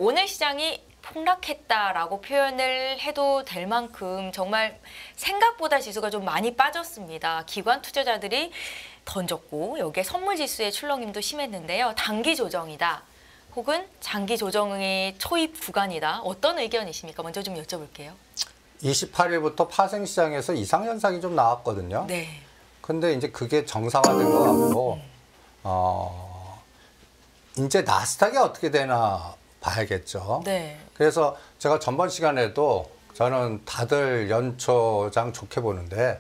오늘 시장이 폭락했다라고 표현을 해도 될 만큼 정말 생각보다 지수가 좀 많이 빠졌습니다. 기관 투자자들이 던졌고 여기에 선물 지수의 출렁임도 심했는데요. 단기 조정이다. 혹은 장기 조정의 초입 구간이다. 어떤 의견이십니까? 먼저 좀 여쭤볼게요. 28일부터 파생시장에서 이상현상이 좀 나왔거든요. 네. 근데 이제 그게 정상화된 것 같고, 이제 나스닥이 어떻게 되나 봐야겠죠. 네. 그래서 제가 전번 시간에도 저는 다들 연초장 좋게 보는데,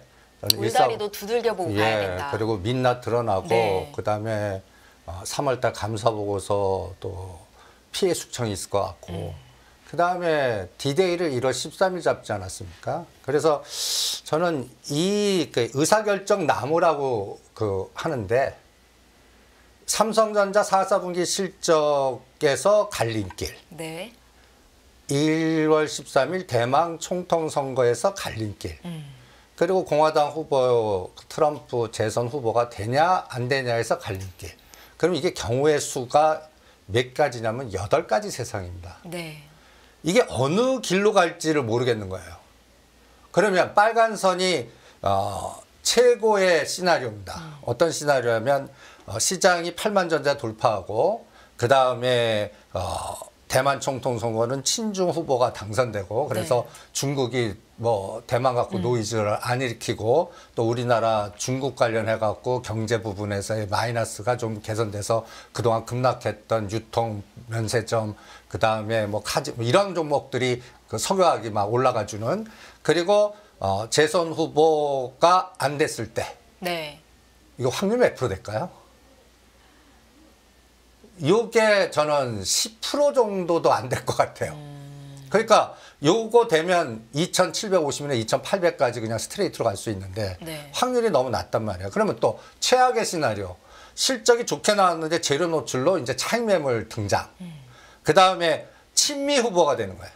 울다리도 두들겨 보고 가야 된다. 그리고 민낯 드러나고, 네. 그다음에 3월달 감사보고서 또 피해 숙청이 있을 것 같고, 그다음에 디데이를 1월 13일 잡지 않았습니까? 그래서 저는 이 의사결정 나무라고 하는데, 삼성전자 4사분기 실적에서 갈림길, 네. 1월 13일 대망 총통선거에서 갈림길, 그리고 공화당 후보 트럼프 재선 후보가 되냐 안 되냐에서 갈림길. 그럼 이게 경우의 수가 몇 가지냐면 8가지 세상입니다. 네. 이게 어느 길로 갈지를 모르겠는 거예요. 그러면 빨간 선이 최고의 시나리오입니다. 어떤 시나리오냐면 시장이 8만 전자 돌파하고 그 다음에 대만 총통 선거는 친중 후보가 당선되고 그래서 네. 중국이 뭐 대만 갖고 노이즈를 안 일으키고 또 우리나라 중국 관련해 갖고 경제 부분에서의 마이너스가 좀 개선돼서 그동안 급락했던 유통 면세점 그 다음에 뭐 카지 이런 종목들이 그 석유화학이 막 올라가 주는 그리고 재선 후보가 안 됐을 때 네. 이거 확률 몇 프로 될까요? 요게 저는 10% 정도도 안 될 것 같아요. 그러니까 요거 되면 2,750이나 2,800까지 그냥 스트레이트로 갈 수 있는데 네. 확률이 너무 낮단 말이에요. 그러면 또 최악의 시나리오. 실적이 좋게 나왔는데 재료 노출로 이제 차익 매물 등장. 그 다음에 친미 후보가 되는 거예요.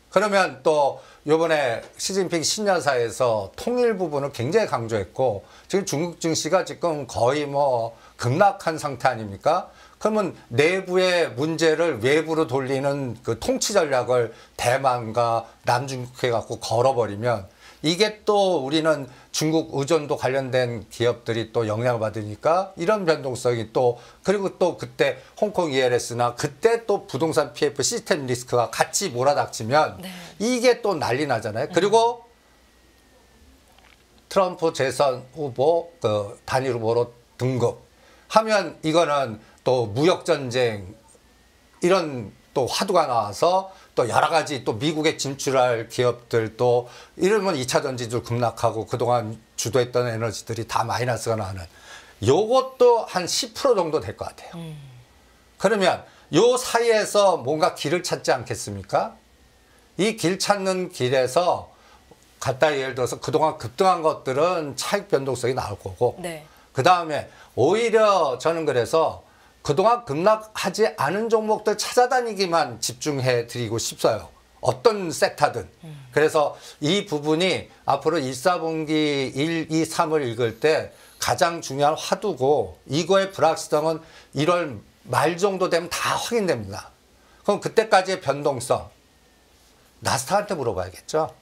그러면 또 요번에 시진핑 신년사에서 통일 부분을 굉장히 강조했고 지금 중국 증시가 지금 거의 뭐 급락한 상태 아닙니까? 그러면 내부의 문제를 외부로 돌리는 그 통치 전략을 대만과 남중국해 갖고 걸어버리면 이게 또 우리는 중국 의존도 관련된 기업들이 또 영향을 받으니까 이런 변동성이 또 그리고 또 그때 홍콩 ELS나 그때 또 부동산 PF 시스템 리스크가 같이 몰아닥치면 네. 이게 또 난리 나잖아요. 그리고 트럼프 재선 후보 그 단일 후보로 등극하면 이거는 또 무역 전쟁 이런 또 화두가 나와서 또 여러 가지 또 미국에 진출할 기업들 또 이러면 2차 전지들 급락하고 그동안 주도했던 에너지들이 다 마이너스가 나는 요것도 한 10% 정도 될 것 같아요. 그러면 요 사이에서 뭔가 길을 찾지 않겠습니까? 이 길 찾는 길에서 갖다 예를 들어서 그동안 급등한 것들은 차익 변동성이 나올 거고 네. 그 다음에 오히려 저는 그래서 그동안 급락하지 않은 종목들 찾아다니기만 집중해 드리고 싶어요. 어떤 섹터든. 그래서 이 부분이 앞으로 1, 4분기 1, 2, 3을 읽을 때 가장 중요한 화두고 이거의 불확실성은 1월 말 정도 되면 다 확인됩니다. 그럼 그때까지의 변동성 나스닥한테 물어봐야겠죠.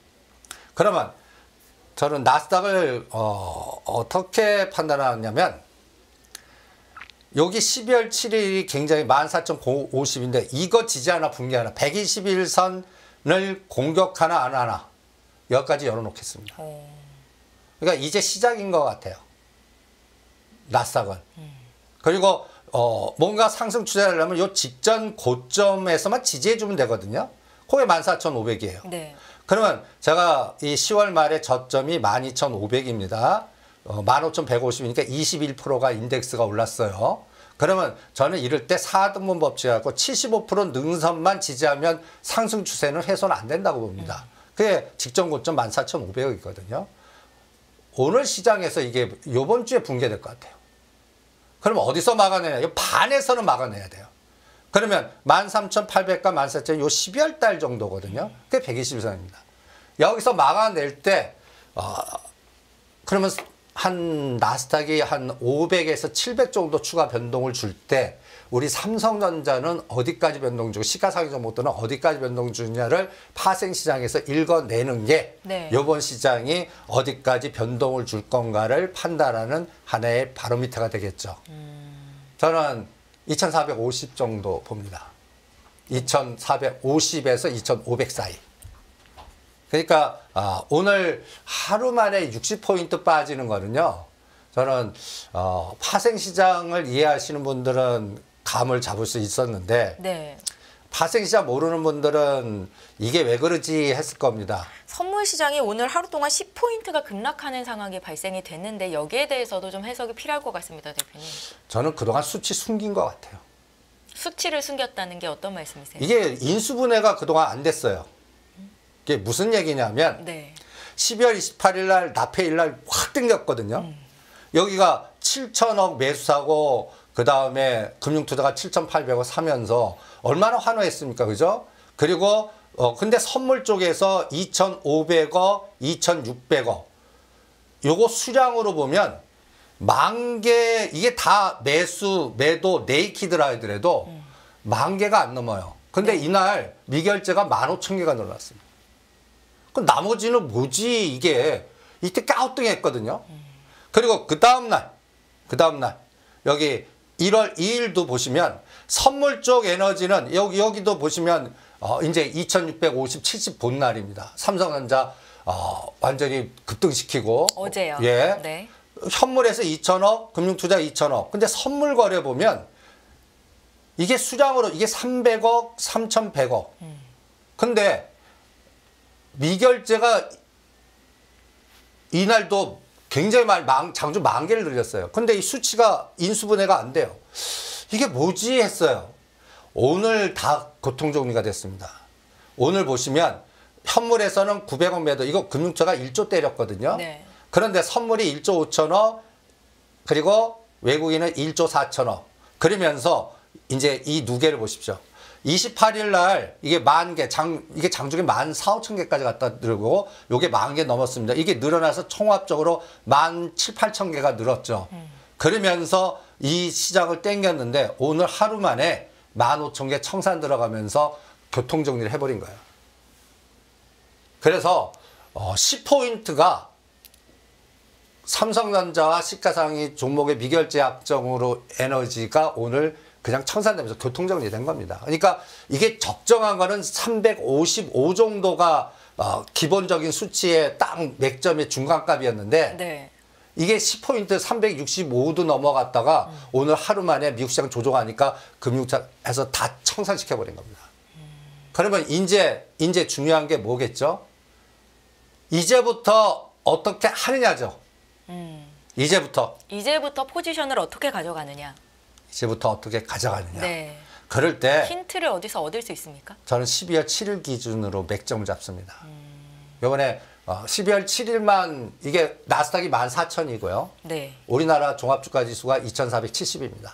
그러면 저는 나스닥을 어떻게 판단하냐면 여기 12월 7일이 굉장히 14,050인데 이거 지지하나 붕괴하나 121선을 공격하나 안 하나 여기까지 열어놓겠습니다. 그러니까 이제 시작인 것 같아요. 나스닥은. 그리고 뭔가 상승 추세하려면 요 직전 고점에서만 지지해주면 되거든요. 그게 14,500이에요. 네. 그러면 제가 이 10월 말에 저점이 12,500입니다. 15,150이니까 21%가 인덱스가 올랐어요. 그러면 저는 이럴 때 4등분 법칙하고 75% 능선만 지지하면 상승 추세는 훼손 안 된다고 봅니다. 그게 직전 고점 14,500이거든요. 오늘 시장에서 이게 이번 주에 붕괴될 것 같아요. 그럼 어디서 막아내냐? 이 반에서는 막아내야 돼요. 그러면 13,800과 14,000요 12월 달 정도거든요. 그게 121선입니다. 여기서 막아낼 때 그러면 한 나스닥이 한 500에서 700 정도 추가 변동을 줄 때 우리 삼성전자는 어디까지 변동 주고 시가상위 종목들은 어디까지 변동 주냐를 파생시장에서 읽어내는 게 네. 이번 시장이 어디까지 변동을 줄 건가를 판단하는 하나의 바로미터가 되겠죠. 저는 2450 정도 봅니다. 2450에서 2500 사이. 그러니까 오늘 하루 만에 60포인트 빠지는 거는요. 저는 파생시장을 이해하시는 분들은 감을 잡을 수 있었는데 네. 파생시장 모르는 분들은 이게 왜 그러지 했을 겁니다. 선물 시장이 오늘 하루 동안 10포인트가 급락하는 상황이 발생이 됐는데 여기에 대해서도 좀 해석이 필요할 것 같습니다, 대표님. 저는 그동안 수치 숨긴 것 같아요. 수치를 숨겼다는 게 어떤 말씀이세요? 이게 인수분해가 그동안 안 됐어요. 이게 무슨 얘기냐면 네. 12월 28일 날 납회일 날 확 땡겼거든요. 여기가 7천억 매수사고 그다음에 금융투자가 7,800억 사면서 얼마나 환호했습니까? 그죠? 그리고 근데 선물 쪽에서 2,500억, 2,600억 요거 수량으로 보면 10,000개 이게 다 매도 네이키드라 하더라도 10,000개가 안 넘어요. 근데 이날 미결제가 15,000개가 늘어났습니다. 그럼 나머지는 뭐지 이게 이때 까우뚱했거든요. 그리고 그 다음날 여기 1월 2일도 보시면 선물 쪽 에너지는 여기도 보시면 이제 2650, 70 본 날입니다. 삼성전자 완전히 급등시키고 어제요. 예. 네. 현물에서 2천억, 금융투자 2천억. 근데 선물 거래 보면 이게 수량으로 이게 300억, 3,100억. 근데 미결제가 이날도 굉장히 장주 10,000개를 늘렸어요. 근데 이 수치가 인수분해가 안 돼요. 이게 뭐지 했어요. 오늘 다 고통 정리가 됐습니다. 오늘 보시면 현물에서는 900억 매도, 이거 금융처가 1조 때렸거든요. 네. 그런데 선물이 1조 5천억, 그리고 외국인은 1조 4천억. 그러면서 이제 이 누계를 보십시오. 28일 날 이게 10,000개, 이게 장중에 14,500개까지 갖다 늘고 요게 10,000개 넘었습니다. 이게 늘어나서 총합적으로 17,000~18,000개가 늘었죠. 그러면서 이 시장을 땡겼는데 오늘 하루 만에 15,000개 청산 들어가면서 교통정리를 해버린 거예요. 그래서 10포인트가 삼성전자와 시가상위 종목의 미결제 약정으로 에너지가 오늘 그냥 청산되면서 교통정리된 겁니다. 그러니까 이게 적정한 거는 355 정도가 기본적인 수치의 딱 맥점의 중간값이었는데 네. 이게 10포인트 365도 넘어갔다가 오늘 하루 만에 미국 시장 조종하니까 금융차에서 다 청산시켜버린 겁니다. 그러면 이제 중요한 게 뭐겠죠? 이제부터 어떻게 하느냐죠. 이제부터 포지션을 어떻게 가져가느냐. 이제부터 어떻게 가져가느냐. 네. 그럴 때 힌트를 어디서 얻을 수 있습니까? 저는 12월 7일 기준으로 맥점을 잡습니다. 이번에 12월 7일만 이게 나스닥이 14,000이고요. 네. 우리나라 종합주가지수가 2,470입니다.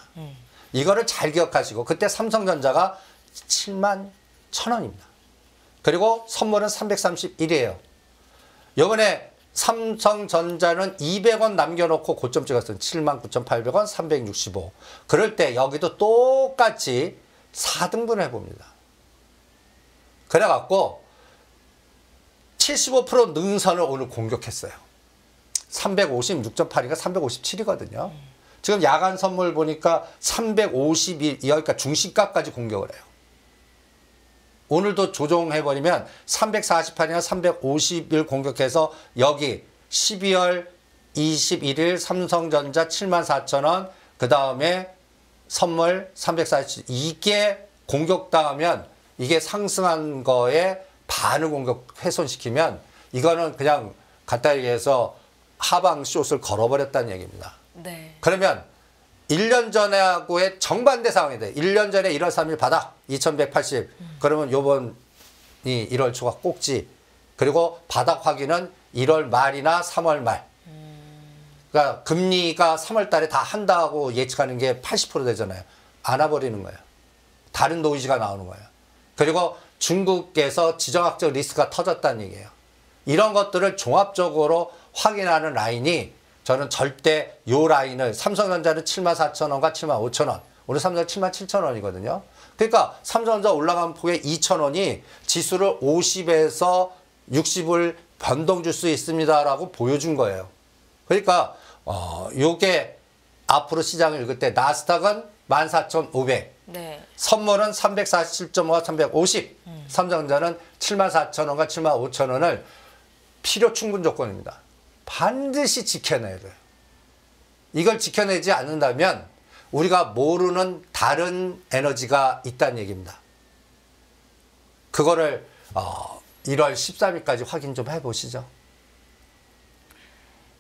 이거를 잘 기억하시고 그때 삼성전자가 71,000원입니다. 그리고 선물은 331이에요. 이번에 삼성전자는 200원 남겨놓고 고점 찍었어요. 79,800원, 365. 그럴 때 여기도 똑같이 4등분을 해봅니다. 그래갖고 75% 능선을 오늘 공격했어요. 356.8인가 357이거든요. 지금 야간 선물 보니까 352, 여기까 중심가까지 공격을 해요. 오늘도 조정해버리면 348이나 351 공격해서 여기 12월 21일 삼성전자 74,000원, 그 다음에 선물 340, 이게 공격당하면 이게 상승한 거에 반을 공격 훼손시키면 이거는 그냥 간단히 얘기해서 하방 숏을 걸어버렸다는 얘기입니다. 네. 그러면 1년 전하고의 정반대 상황이 돼. 1년 전에 1월 3일 바닥 2,180. 그러면 요번이 1월 초가 꼭지. 그리고 바닥 확인은 1월 말이나 3월 말. 그러니까 금리가 3월 달에 다 한다고 예측하는 게 80% 되잖아요. 안 와버리는 거예요. 다른 노이즈가 나오는 거예요. 그리고 중국에서 지정학적 리스크가 터졌다는 얘기예요. 이런 것들을 종합적으로 확인하는 라인이 저는 절대 요 라인을 삼성전자는 74,000원과 75,000원 오늘 삼성전자 77,000원이거든요. 그러니까 삼성전자 올라간 폭에 2,000원이 지수를 50에서 60을 변동 줄 수 있습니다라고 보여준 거예요. 그러니까 요게 앞으로 시장을 읽을 때 나스닥은 14,500, 네. 선물은 347.5와 350, 삼성전자는 74,000원과 75,000원을 필요 충분 조건입니다. 반드시 지켜내야 돼요. 이걸 지켜내지 않는다면 우리가 모르는 다른 에너지가 있다는 얘기입니다. 그거를 1월 13일까지 확인 좀 해보시죠.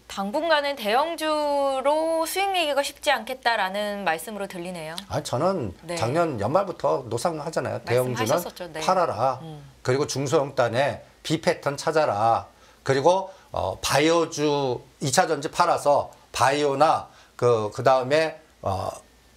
당분간은 대형주로 수익 내기가 쉽지 않겠다라는 말씀으로 들리네요. 아니, 저는 네. 작년 연말부터 노상하잖아요. 대형주는 말씀하셨었죠. 네. 팔아라. 그리고 중소형단에 비패턴 찾아라. 그리고 바이오주 2차 전지 팔아서 바이오나 그다음에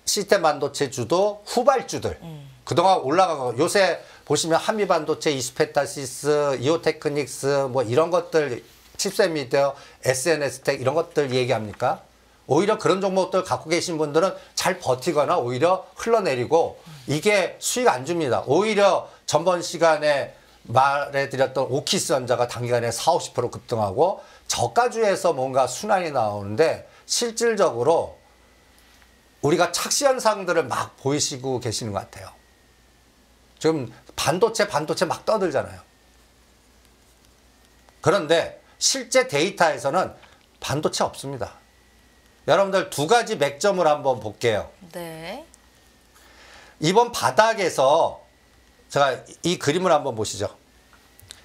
시스템 반도체주도 후발주들 그동안 올라간 거 요새 보시면 한미반도체, 이스페타시스, 이오테크닉스 뭐 이런 것들 칩셋 미디어, SNS텍 이런 것들 얘기합니까? 오히려 그런 종목들 갖고 계신 분들은 잘 버티거나 오히려 흘러내리고 이게 수익 안 줍니다. 오히려 전번 시간에 말해드렸던 오키스전자가 단기간에 40, 50% 급등하고 저가주에서 뭔가 순환이 나오는데 실질적으로 우리가 착시 현상들을 막 보이시고 계시는 것 같아요. 지금 반도체 막 떠들잖아요. 그런데 실제 데이터에서는 반도체 없습니다. 여러분들 두 가지 맥점을 한번 볼게요. 네. 이번 바닥에서 제가 이 그림을 한번 보시죠.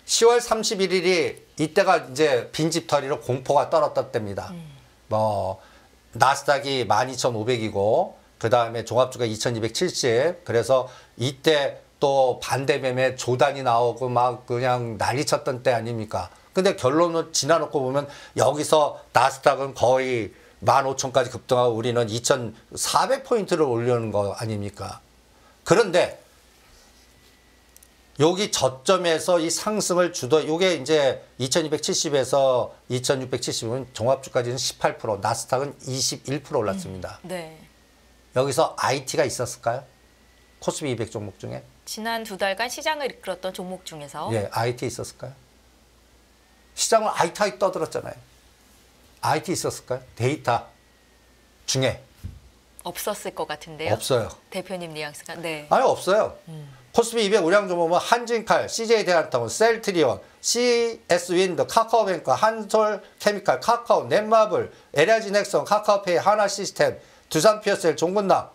10월 31일이 이때가 이제 빈집털이로 공포가 떨었던 때입니다. 뭐 나스닥이 12,500이고 그 다음에 종합주가 2,270. 그래서 이때 또 반대 매매 조단이 나오고 막 그냥 난리쳤던 때 아닙니까? 근데 결론을 지나놓고 보면 여기서 나스닥은 거의 15,000까지 급등하고 우리는 2,400포인트를 올리는 거 아닙니까? 그런데 여기 저점에서 이 상승을 주도 이게 이제 2270에서 2670은 종합주까지는 18%, 나스닥은 21% 올랐습니다. 네. 여기서 IT가 있었을까요? 코스피 200 종목 중에? 지난 2달간 시장을 이끌었던 종목 중에서 예, IT 있었을까요? 시장은 IT 떠들었잖아요. IT 있었을까요? 데이터 중에 없었을 것 같은데요. 없어요. 대표님 뉘앙스가. 네. 아니 없어요. 코스피 200 우량 종목은 한진칼, CJ 대한통운, 셀트리온, CS윈드, 카카오뱅크, 한솔케미칼, 카카오, 넷마블, LG 넥슨, 카카오페이, 하나시스템, 두산피어셀, 종근당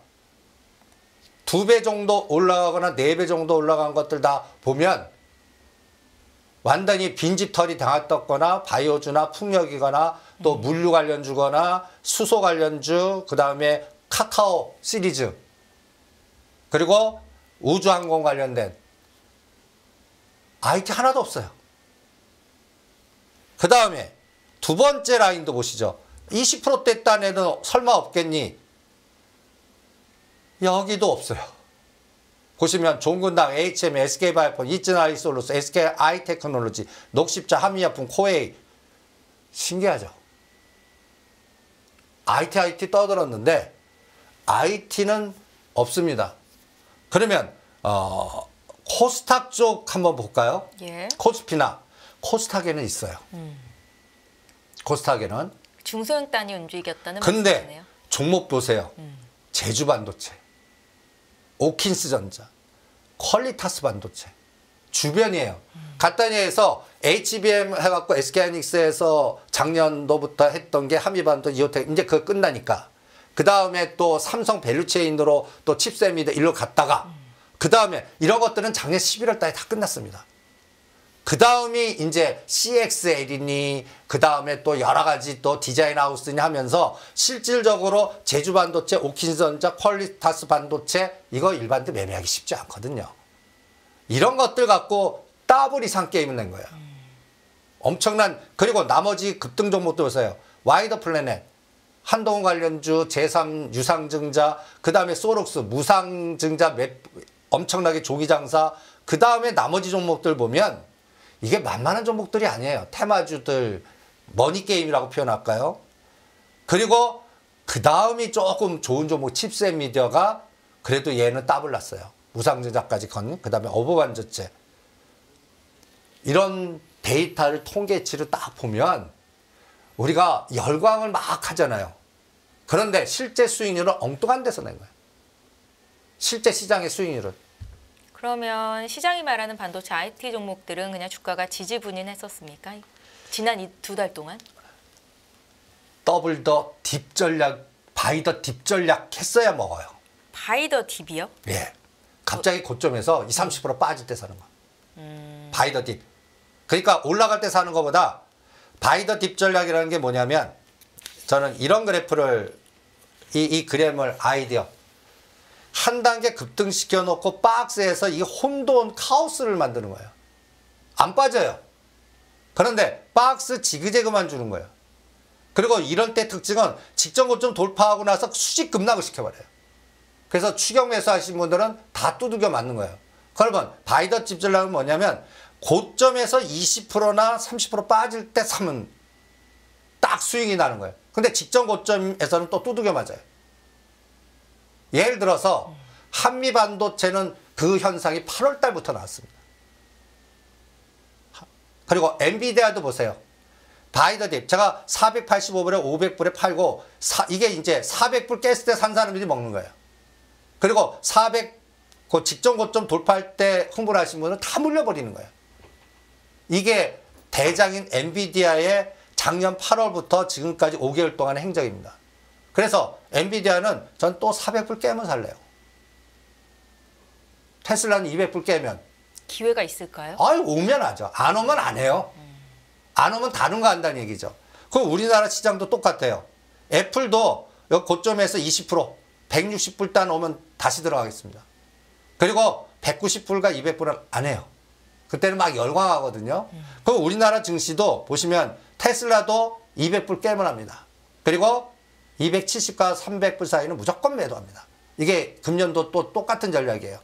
2배 정도 올라가거나 4배 정도 올라간 것들 다 보면 완전히 빈집털이 당했거나 바이오주나 풍력이거나 또 물류 관련주거나 수소 관련주, 그 다음에 카카오 시리즈, 그리고 우주항공 관련된 IT 하나도 없어요. 그 다음에 두 번째 라인도 보시죠. 20%대 딴에는 설마 없겠니? 여기도 없어요. 보시면 종근당, HM, SK바이오폰, 이츠나이솔루스, SK아이테크놀로지, 녹십자, 한미약품, 코웨이. 신기하죠? IT 떠들었는데 IT는 없습니다. 그러면 코스닥 쪽 한번 볼까요? 예. 코스피나 코스닥에는 있어요. 코스닥에는. 중소형 단위 움직였다는 근데 말씀이네요. 종목 보세요. 제주반도체, 오킨스전자, 퀄리타스 반도체 주변이에요. 간단히 해서 HBM 해갖고 SK하이닉스에서 작년도부터 했던 게 한미반도, 이오텍 이제 그거 끝나니까 그 다음에 또 삼성 밸류체인으로 또 칩셋미드 일로 갔다가 그 다음에 이런 것들은 작년 11월 달에 다 끝났습니다. 그 다음이 이제 CXL이니 그 다음에 또 여러 가지 또 디자인 하우스니 하면서 실질적으로 제주 반도체, 오킨전자, 퀄리타스 반도체 이거 일반도 매매하기 쉽지 않거든요. 이런 것들 갖고 더블 이상 게임을 낸 거예요. 엄청난. 그리고 나머지 급등 종목도 보세요. 와이더 플래넷, 한동훈 관련주, 제3 유상증자, 그 다음에 소록스 무상증자 엄청나게 조기장사, 그 다음에 나머지 종목들 보면 이게 만만한 종목들이 아니에요. 테마주들, 머니게임이라고 표현할까요? 그리고 그 다음이 조금 좋은 종목 칩셋 미디어가 그래도 얘는 더블 났어요. 무상증자까지 건, 그 다음에 어부반저체. 이런 데이터를 통계치를 딱 보면 우리가 열광을 막 하잖아요. 그런데 실제 수익률은 엉뚱한 데서 낸 거예요. 실제 시장의 수익률은. 그러면 시장이 말하는 반도체 IT 종목들은 그냥 주가가 지지분인했었습니까? 지난 이 2달 동안? 더블 더 딥 전략, 바이 더 딥 전략 했어야 먹어요. 바이 더 딥이요? 예. 갑자기 고점에서 20, 30% 빠질 때 사는 거. 바이 더 딥. 그러니까 올라갈 때 사는 것보다 바이 더 딥 전략이라는 게 뭐냐면 저는 이런 그래프를 이 그램을 아이디어 한 단계 급등시켜 놓고 박스에서 이 혼돈 카오스를 만드는 거예요. 안 빠져요. 그런데 박스 지그재그만 주는 거예요. 그리고 이런 때 특징은 직전 고점 돌파하고 나서 수직 급락을 시켜버려요. 그래서 추격 매수 하신 분들은 다 두들겨 맞는 거예요. 그러면 바이 더 딥 전략은 뭐냐면 고점에서 20%나 30% 빠질 때 사면 딱 수익이 나는 거예요. 근데 직전 고점에서는 또 두들겨 맞아요. 예를 들어서 한미반도체는 그 현상이 8월 달부터 나왔습니다. 그리고 엔비디아도 보세요. 바이 더 딥. 제가 485불에 500불에 팔고 이게 이제 400불 깼을 때 산 사람들이 먹는 거예요. 그리고 400 그 직전 고점 돌파할 때 흥분하신 분은 다 물려버리는 거예요. 이게 대장인 엔비디아의 작년 8월부터 지금까지 5개월 동안의 행적입니다. 그래서 엔비디아는 전 또 400불 깨면 살래요. 테슬라는 200불 깨면. 기회가 있을까요? 아유, 오면 하죠. 안 오면 안 해요. 안 오면 다른 거 한다는 얘기죠. 그럼 우리나라 시장도 똑같아요. 애플도 여기 고점에서 20%, 160불 단 오면 다시 들어가겠습니다. 그리고 190불과 200불은 안 해요. 그때는 막 열광하거든요. 그럼 우리나라 증시도 보시면 테슬라도 200불 깨면 합니다. 그리고 270과 300불 사이는 무조건 매도합니다. 이게 금년도 또 똑같은 전략이에요.